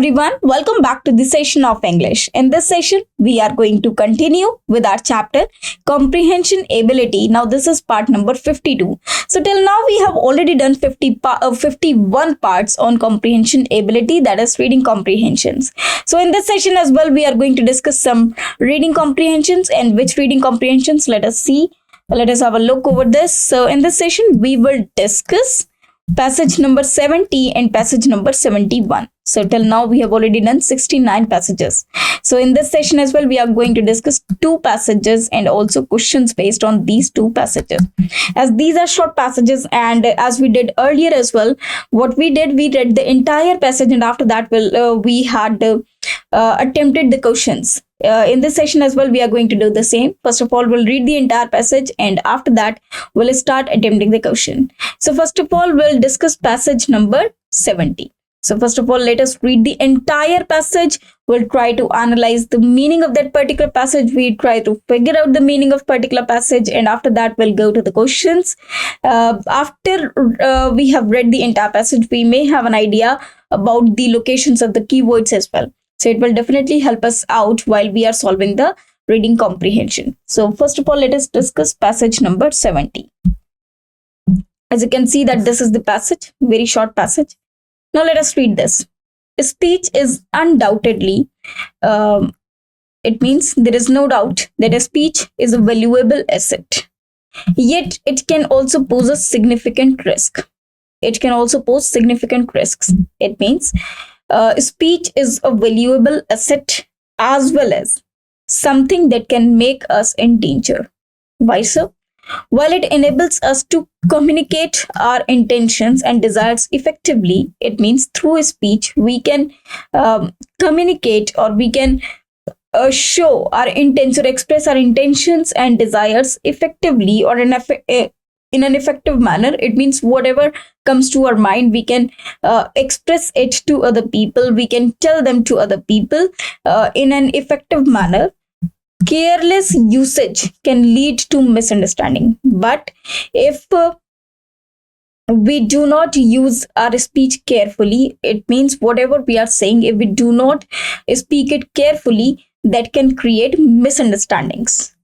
everyone, welcome back to this session of English. In this session, we are going to continue with our chapter Comprehension Ability. Now, this is part number 52. So, till now, we have already done 51 parts on comprehension ability, that is, reading comprehensions. So, in this session as well, we are going to discuss some reading comprehensions, and which reading comprehensions, let us see. Let us have a look over this. So, in this session, we will discuss passage number 70 and passage number 71. So till now we have already done 69 passages. So in this session as well, we are going to discuss two passages and also questions based on these two passages. As these are short passages, and as we did earlier as well, what we did, we read the entire passage, and after that we had attempted the questions. In this session as well, we are going to do the same. First of all, we'll read the entire passage, and after that, we'll start attempting the question. So first of all, we'll discuss passage number 70. So first of all, let us read the entire passage. We'll try to analyze the meaning of that particular passage. We try to figure out the meaning of particular passage, and after that, we'll go to the questions. After we have read the entire passage, we may have an idea about the locations of the keywords as well. So it will definitely help us out while we are solving the reading comprehension. So first of all, let us discuss passage number 70. As you can see that this is the passage, very short passage. Now let us read this. Speech is undoubtedly, it means there is no doubt that a speech is a valuable asset. Yet it can also pose a significant risk. It can also pose significant risks. It means speech is a valuable asset as well as something that can make us in danger. Why so? While it enables us to communicate our intentions and desires effectively, it means through speech we can communicate, or we can show our intents or express our intentions and desires effectively, or in an effective manner. It means whatever comes to our mind, we can express it to other people. We can tell them to other people in an effective manner. Careless usage can lead to misunderstanding. But if we do not use our speech carefully, it means whatever we are saying, if we do not speak it carefully, that can create misunderstandings.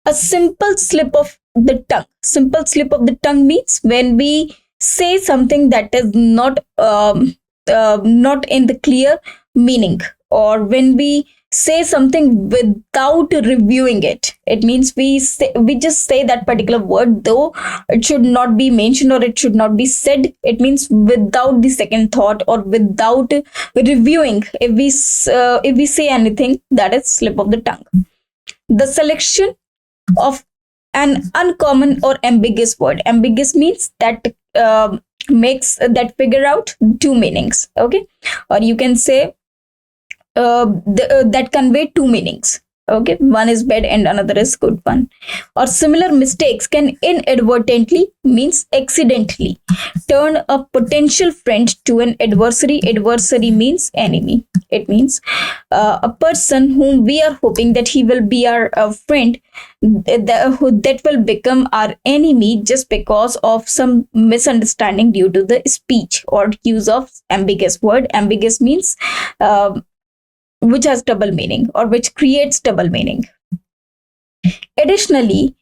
A simple slip of the tongue. Simple slip of the tongue means when we say something that is not in the clear meaning, or when we say something without reviewing it. It means we just say that particular word, though it should not be mentioned or it should not be said. It means without the second thought or without reviewing. If we say anything, that is slip of the tongue. The selection of an uncommon or ambiguous word. Ambiguous means that figure out two meanings. Okay, or you can say that convey two meanings. Okay, one is bad and another is good one. Or similar mistakes can inadvertently, means accidentally, turn a potential friend to an adversary. Adversary means enemy. It means a person whom we are hoping that he will be our friend, that will become our enemy just because of some misunderstanding due to the speech or use of ambiguous word. Ambiguous means which has double meaning or which creates double meaning. Additionally,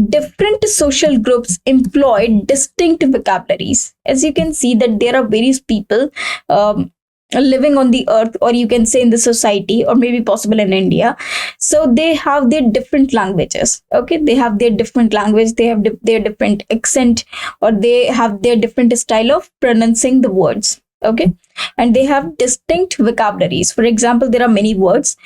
different social groups employ distinct vocabularies. As you can see that there are various people living on the earth, or you can say in the society, or maybe possible in India. So they have their different languages. Okay, they have their different language, they have their different accent, or they have their different style of pronouncing the words. Okay, and they have distinct vocabularies. For example, there are many words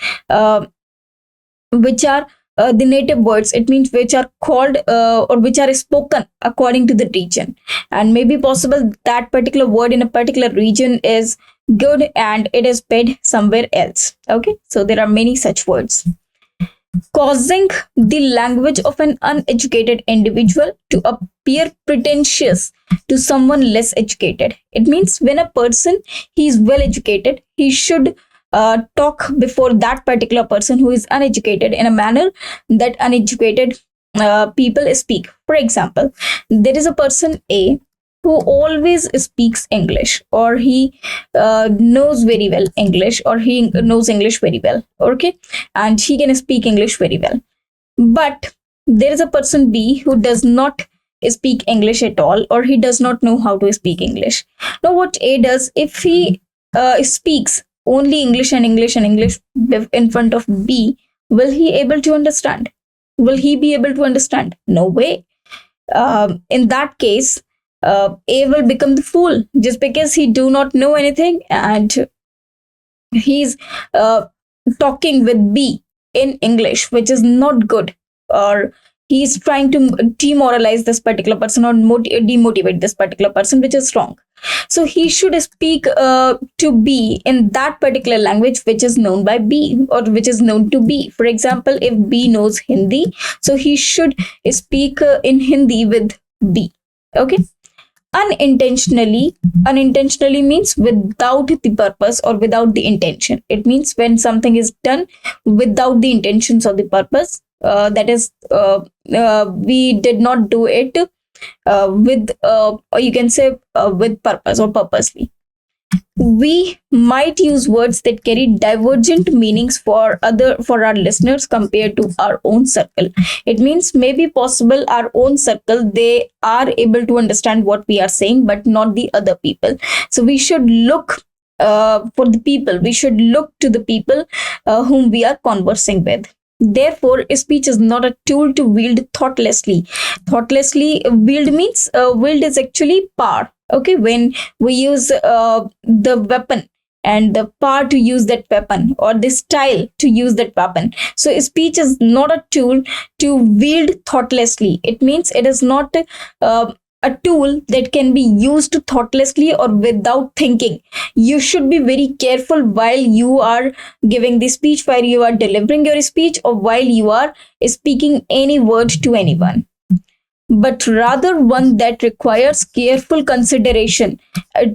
which are the native words. It means which are called or which are spoken according to the region, and maybe possible that particular word in a particular region is good and it is bad somewhere else. Okay, so there are many such words. Causing the language of an uneducated individual to appear pretentious to someone less educated. It means when a person, he is well educated, he should talk before that particular person who is uneducated in a manner that uneducated people speak. For example, there is a person A who always speaks English, or he knows very well English, or he knows English very well, okay, and he can speak English very well. But there is a person B who does not speak English at all, or he does not know how to speak English. Now, what A does, if he speaks only English and English and English in front of B, will he able to understand? Will he be able to understand? No way. In that case, A will become the fool just because he do not know anything, and he's talking with B in English, which is not good, or he's trying to demoralize this particular person or demotivate this particular person, which is wrong. So he should speak to B in that particular language which is known by B, or which is known to B. For example, if B knows Hindi, so he should speak in Hindi with B. Okay. Unintentionally means without the purpose or without the intention. It means when something is done without the intentions or the purpose, that is, we did not do it with, or you can say with purpose or purposely. We might use words that carry divergent meanings for our listeners compared to our own circle. It means maybe possible our own circle, they are able to understand what we are saying, but not the other people. So we should look for the people. We should look to the people whom we are conversing with. Therefore, speech is not a tool to wield thoughtlessly. Thoughtlessly wield means wield is actually power. Okay, when we use the weapon and the power to use that weapon, or the style to use that weapon. So speech is not a tool to wield thoughtlessly. It means it is not a tool that can be used thoughtlessly or without thinking. You should be very careful while you are giving the speech, while you are delivering your speech, or while you are speaking any word to anyone, but rather one that requires careful consideration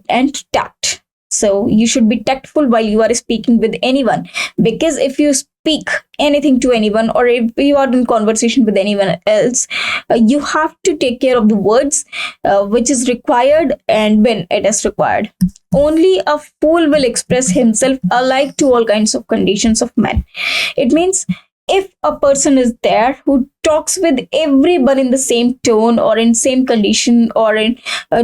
and tact. So you should be tactful while you are speaking with anyone, because if you speak anything to anyone, or if you are in conversation with anyone else, you have to take care of the words which is required and when it is required. Only a fool will express himself alike to all kinds of conditions of men. It means if a person is there who talks with everyone in the same tone or in same condition, or in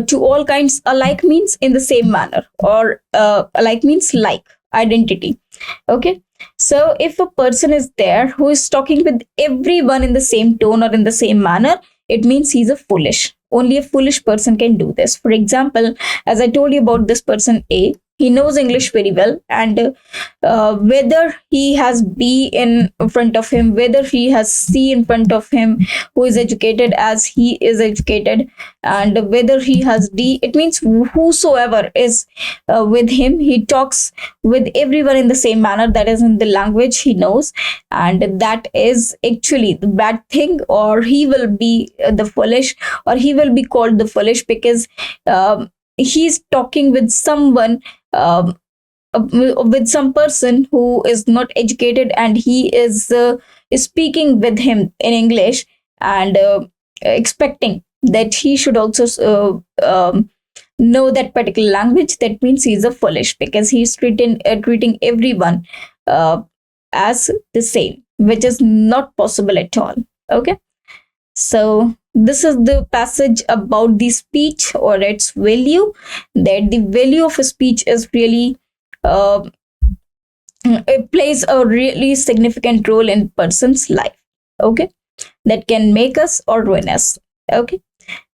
to all kinds, alike means in the same manner, or alike means like identity. Okay, so if a person is there who is talking with everyone in the same tone or in the same manner, it means he's a foolish. Only a foolish person can do this. For example, as I told you about this person A, he knows English very well, and whether he has B in front of him, whether he has C in front of him, who is educated as he is educated, and whether he has D, it means whosoever is with him, he talks with everyone in the same manner, that is in the language he knows, and that is actually the bad thing, or he will be the foolish, or he will be called the foolish, because he's talking with someone, with some person who is not educated, and he is speaking with him in English, and expecting that he should also know that particular language. That means he's a foolish, because he's treating everyone as the same, which is not possible at all. Okay, so this is the passage about the speech or its value, that the value of a speech is really it plays a really significant role in person's life. Okay, that can make us or ruin us. Okay,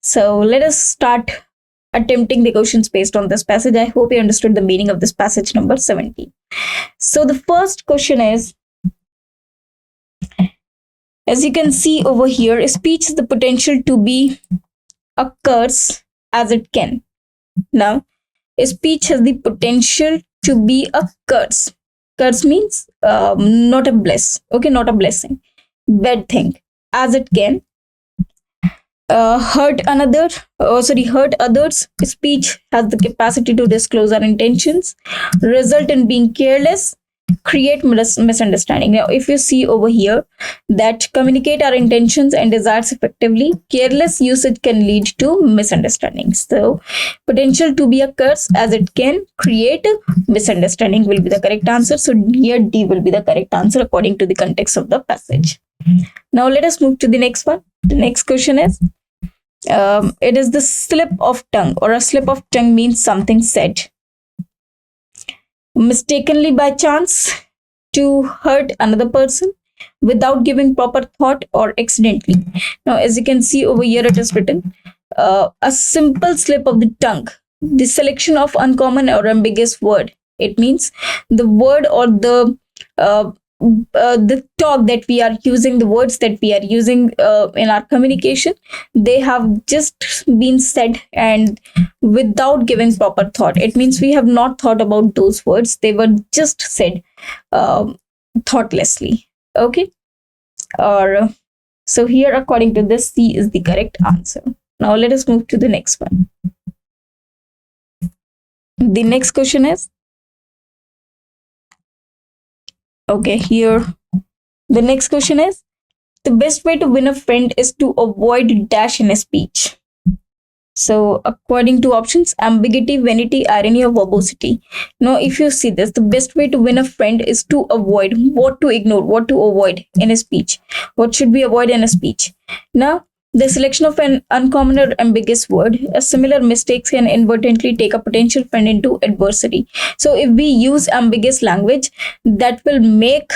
so let us start attempting the questions based on this passage. I hope you understood the meaning of this passage number 17. So the first question is, as you can see over here, speech is the potential to be a curse as it can. Now, speech has the potential to be a curse. Curse means not a bliss. Okay, not a blessing. Bad thing. As it can hurt others. Speech has the capacity to disclose our intentions, result in being careless, create misunderstanding. Now, if you see over here that communicate our intentions and desires effectively, careless usage can lead to misunderstandings. So, potential to be a curse as it can create a misunderstanding will be the correct answer. So, here D will be the correct answer according to the context of the passage. Now, let us move to the next one. The next question is, it is the slip of tongue, or a slip of tongue means something said mistakenly by chance to hurt another person without giving proper thought, or accidentally. Now, as you can see over here, it is written a simple slip of the tongue, the selection of uncommon or ambiguous word. It means the word or the talk that we are using, the words that we are using in our communication, they have just been said and without giving proper thought. It means we have not thought about those words, they were just said thoughtlessly. Okay, or so here according to this, C is the correct answer. Now let us move to the next one. The next question is, okay, here the next question is, the best way to win a friend is to avoid dash in a speech. So according to options, ambiguity, vanity, irony, or verbosity. Now, if you see this, the best way to win a friend is to avoid, what to ignore, what to avoid in a speech. What should we avoid in a speech? Now, the selection of an uncommon or ambiguous word. A similar mistakes can inadvertently take a potential friend into adversity. So if we use ambiguous language, that will make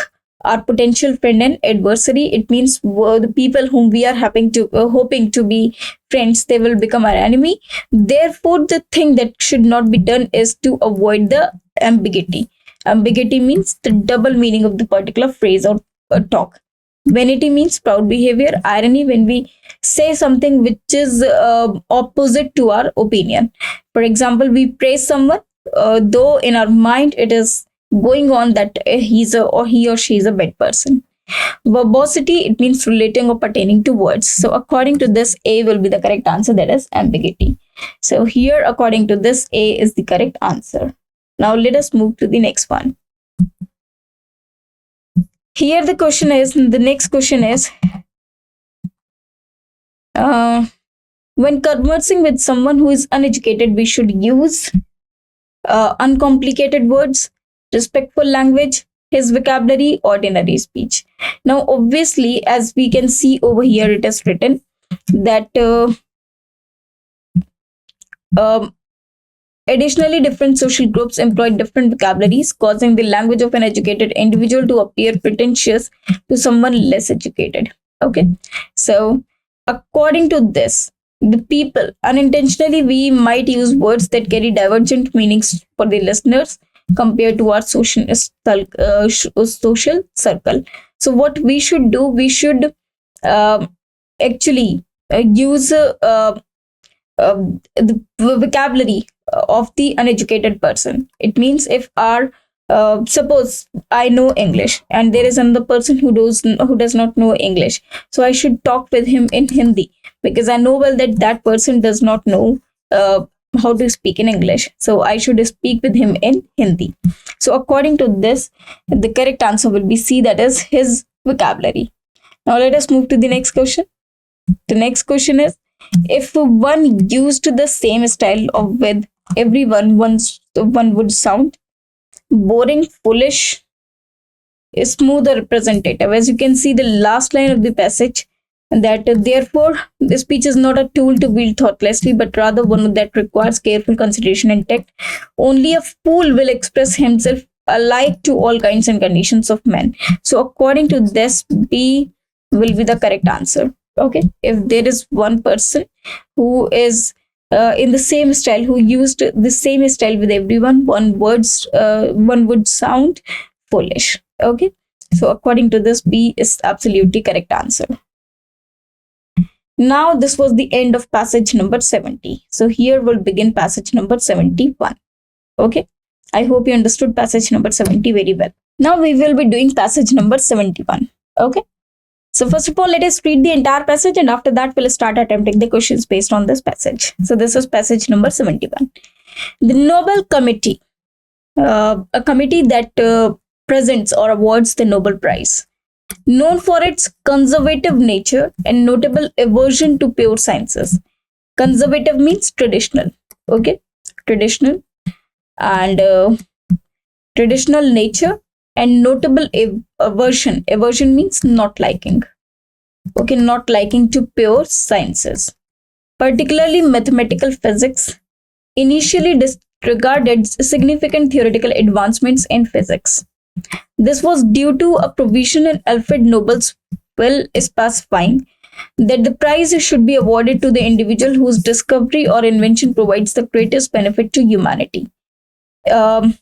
our potential friend an adversary. It means the people whom we are hoping to be friends, they will become our enemy. Therefore, the thing that should not be done is to avoid the ambiguity. Ambiguity means the double meaning of the particular phrase or talk. Vanity means proud behavior. Irony, when we say something which is opposite to our opinion. For example, we praise someone, though in our mind it is going on that he or she is a bad person. Verbosity, it means relating or pertaining to words. So according to this, A will be the correct answer, that is ambiguity. So here according to this, A is the correct answer. Now let us move to the next one. Here the next question is, when conversing with someone who is uneducated, we should use uncomplicated words, respectful language, his vocabulary, ordinary speech. Now, obviously, as we can see over here, it is written that additionally, different social groups employ different vocabularies, causing the language of an educated individual to appear pretentious to someone less educated. Okay, so according to this, the people unintentionally, we might use words that carry divergent meanings for the listeners compared to our social circle. So what we should do, we should actually use the vocabulary of the uneducated person. It means if our suppose I know English and there is another person who does not know English, so I should talk with him in Hindi, because I know well that person does not know how to speak in English. So I should speak with him in Hindi. So according to this, the correct answer will be C, that is his vocabulary. Now let us move to the next question. The next question is, if one used the same style of with everyone, one would sound boring, foolish, smooth, or representative. As you can see the last line of the passage, that therefore the speech is not a tool to wield thoughtlessly, but rather one that requires careful consideration and tact. Only a fool will express himself alike to all kinds and conditions of men. So according to this, B will be the correct answer. Okay, if there is one person who is in the same style, who used the same style with everyone, one would sound foolish. Okay, so according to this, B is absolutely correct answer. Now this was the end of passage number 70. So here we'll begin passage number 71. Okay, I hope you understood passage number 70 very well. Now we will be doing passage number 71. Okay, so first of all, let us read the entire passage, and after that we'll start attempting the questions based on this passage. So this is passage number 71. The Nobel Committee, a committee that presents or awards the Nobel Prize. Known for its conservative nature and notable aversion to pure sciences. Conservative means traditional. Okay, traditional and traditional nature and notable aversion. Aversion means not liking. Okay, not liking to pure sciences, particularly mathematical physics. Initially disregarded significant theoretical advancements in physics. This was due to a provision in Alfred Nobel's will specifying that the prize should be awarded to the individual whose discovery or invention provides the greatest benefit to humanity.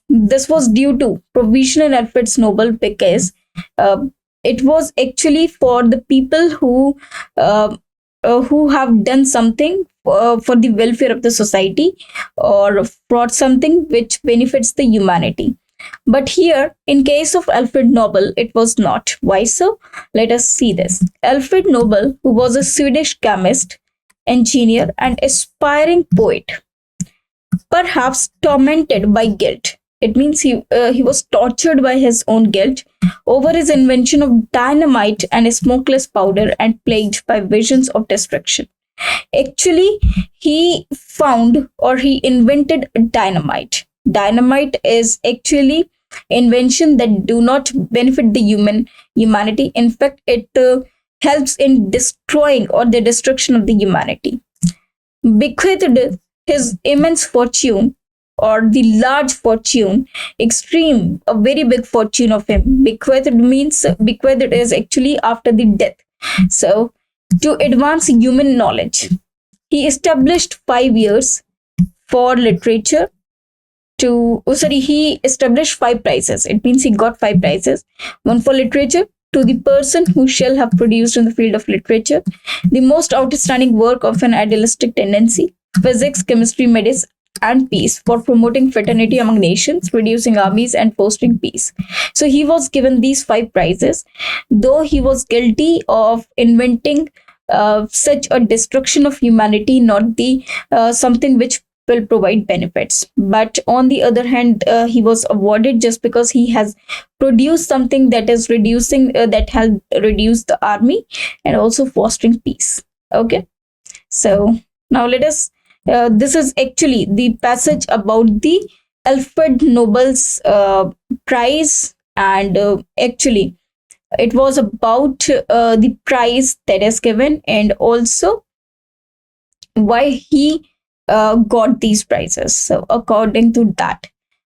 This was due to provision in Alfred's Nobel because uh, it was actually for the people who have done something for the welfare of the society or brought something which benefits the humanity. But here, in case of Alfred Nobel, it was not. Why so? Let us see this. Alfred Nobel, who was a Swedish chemist, engineer, and aspiring poet, perhaps tormented by guilt. It means he was tortured by his own guilt over his invention of dynamite and smokeless powder and plagued by visions of destruction. Actually, he found or he invented dynamite. Dynamite is actually invention that do not benefit the humanity. In fact, it helps in destroying or the destruction of the humanity. Bequeathed his immense fortune or the large fortune, extreme, a very big fortune of him. Bequeathed means bequeathed is actually after the death. So to advance human knowledge, he established 5 years for literature he established 5 prizes. It means he got 5 prizes. One for literature to the person who shall have produced in the field of literature the most outstanding work of an idealistic tendency, physics, chemistry, medicine, and peace, for promoting fraternity among nations, reducing armies, and fostering peace. So he was given these 5 prizes, though he was guilty of inventing such a destruction of humanity, not the something which will provide benefits. But on the other hand, he was awarded just because he has produced something that is reducing that helped reduce the army and also fostering peace. Okay, so now let us this is actually the passage about the Alfred Nobel's prize, and actually it was about the prize that is given and also why he got these prizes. So according to that,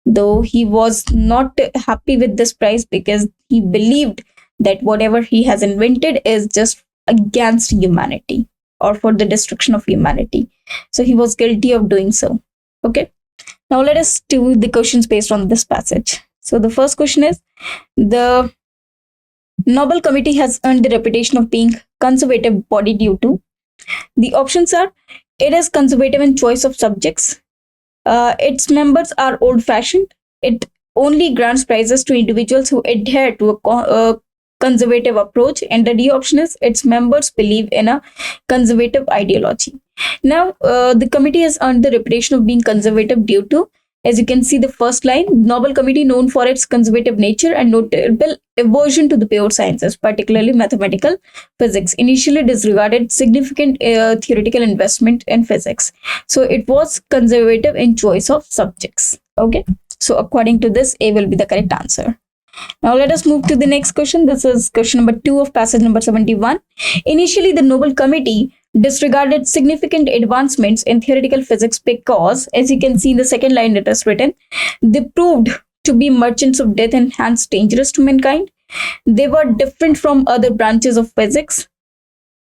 though he was not happy with this prize because he believed that whatever he has invented is just against humanity or for the destruction of humanity. So he was guilty of doing so. Okay. Now let us do the questions based on this passage. So the first question is, the Nobel Committee has earned the reputation of being conservative body due to. The options are: it is conservative in choice of subjects. Its members are old-fashioned. It only grants prizes to individuals who adhere to a conservative approach. And the D option is: its members believe in a conservative ideology. Now, the committee has earned the reputation of being conservative due to, as you can see, the first line: Nobel Committee known for its conservative nature and notable aversion to the pure sciences, particularly mathematical physics. Initially disregarded significant theoretical investment in physics. So it was conservative in choice of subjects. Okay. So according to this, A will be the correct answer. Now let us move to the next question. This is question number 2 of passage number 71. Initially, the Nobel Committee disregarded significant advancements in theoretical physics because, as you can see in the second line, it is written, they proved to be merchants of death and hence dangerous to mankind. They were different from other branches of physics.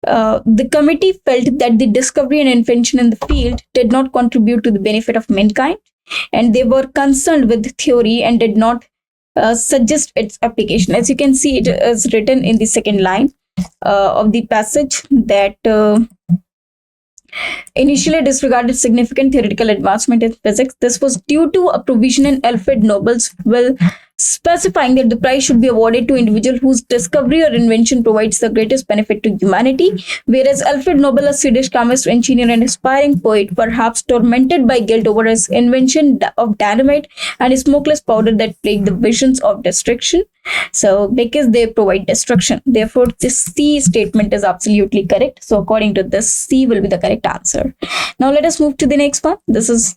The committee felt that the discovery and invention in the field did not contribute to the benefit of mankind, and they were concerned with theory and did not suggest its application. As you can see, it is written in the second line of the passage that initially disregarded significant theoretical advancement in physics. This was due to a provision in Alfred Nobel's will specifying that the prize should be awarded to individual whose discovery or invention provides the greatest benefit to humanity, whereas Alfred Nobel, a Swedish chemist, engineer, and aspiring poet, perhaps tormented by guilt over his invention of dynamite and smokeless powder that plagued the visions of destruction. So, because they provide destruction, therefore, this C statement is absolutely correct. So, according to this, C will be the correct answer. Now, let us move to the next one. This is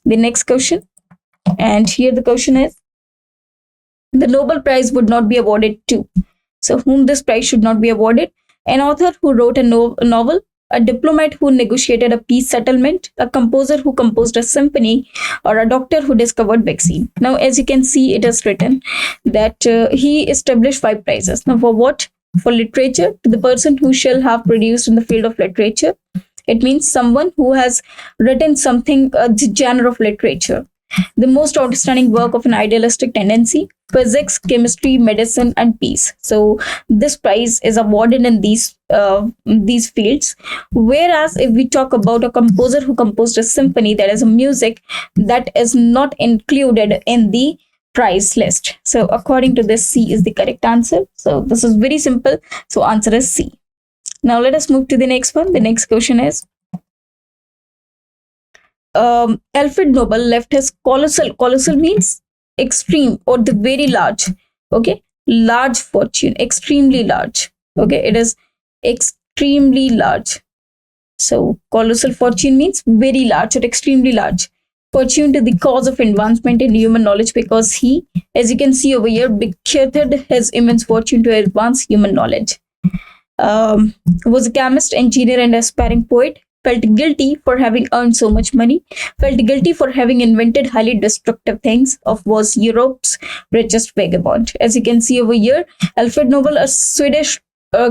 the next question. And here the question is, the Nobel Prize would not be awarded to. So, whom this prize should not be awarded? An author who wrote a novel, a diplomat who negotiated a peace settlement, a composer who composed a symphony, or a doctor who discovered vaccine. Now, as you can see, it is written that he established 5 prizes. Now, for what? For literature, to the person who shall have produced in the field of literature. It means someone who has written something, the genre of literature. The most outstanding work of an idealistic tendency, physics, chemistry, medicine, and peace. So this prize is awarded in these fields. Whereas if we talk about a composer who composed a symphony, that is a music, that is not included in the prize list. So according to this, C is the correct answer. So this is very simple. So answer is C. Now let us move to the next one. The next question is, Alfred Nobel left his colossal means extreme or the very large, okay, large fortune, extremely large, okay, it is extremely large. So colossal fortune means very large or extremely large fortune to the cause of advancement in human knowledge, because he, as you can see over here, bequeathed his immense fortune to advance human knowledge. Was a chemist, engineer, and aspiring poet. Felt guilty for having earned so much money, felt guilty for having invented highly destructive things, was Europe's richest vagabond. As you can see over here, Alfred Nobel, a Swedish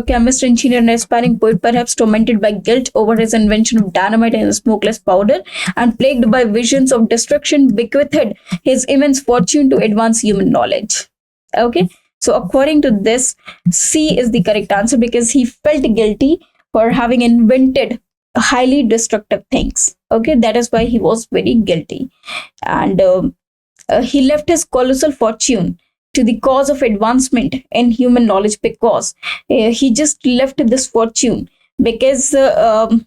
chemist, engineer, and aspiring poet, perhaps tormented by guilt over his invention of dynamite and smokeless powder, and plagued by visions of destruction, bequeathed his immense fortune to advance human knowledge. Okay, so according to this, C is the correct answer, because he felt guilty for having invented highly destructive things. Okay, that is why he was very guilty, and he left his colossal fortune to the cause of advancement in human knowledge, because he just left this fortune because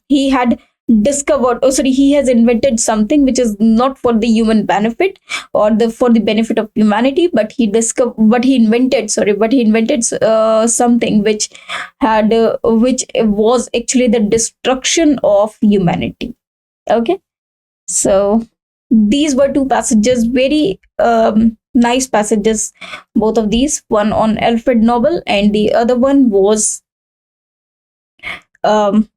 he had discovered, he has invented something which is not for the human benefit or for the benefit of humanity, but he invented something which was actually the destruction of humanity. Okay, so these were 2 passages, very nice passages, both of these, one on Alfred Nobel and the other one was on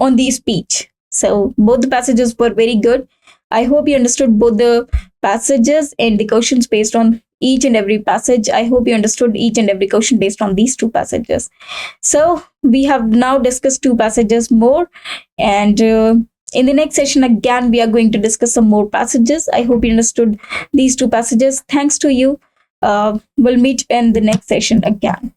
the speech. So both the passages were very good. I hope you understood both the passages and the questions based on each and every passage. I hope you understood each and every question based on these 2 passages. So we have now discussed 2 passages more, and in the next session again we are going to discuss some more passages. I hope you understood these 2 passages. Thanks to you. We'll meet in the next session again.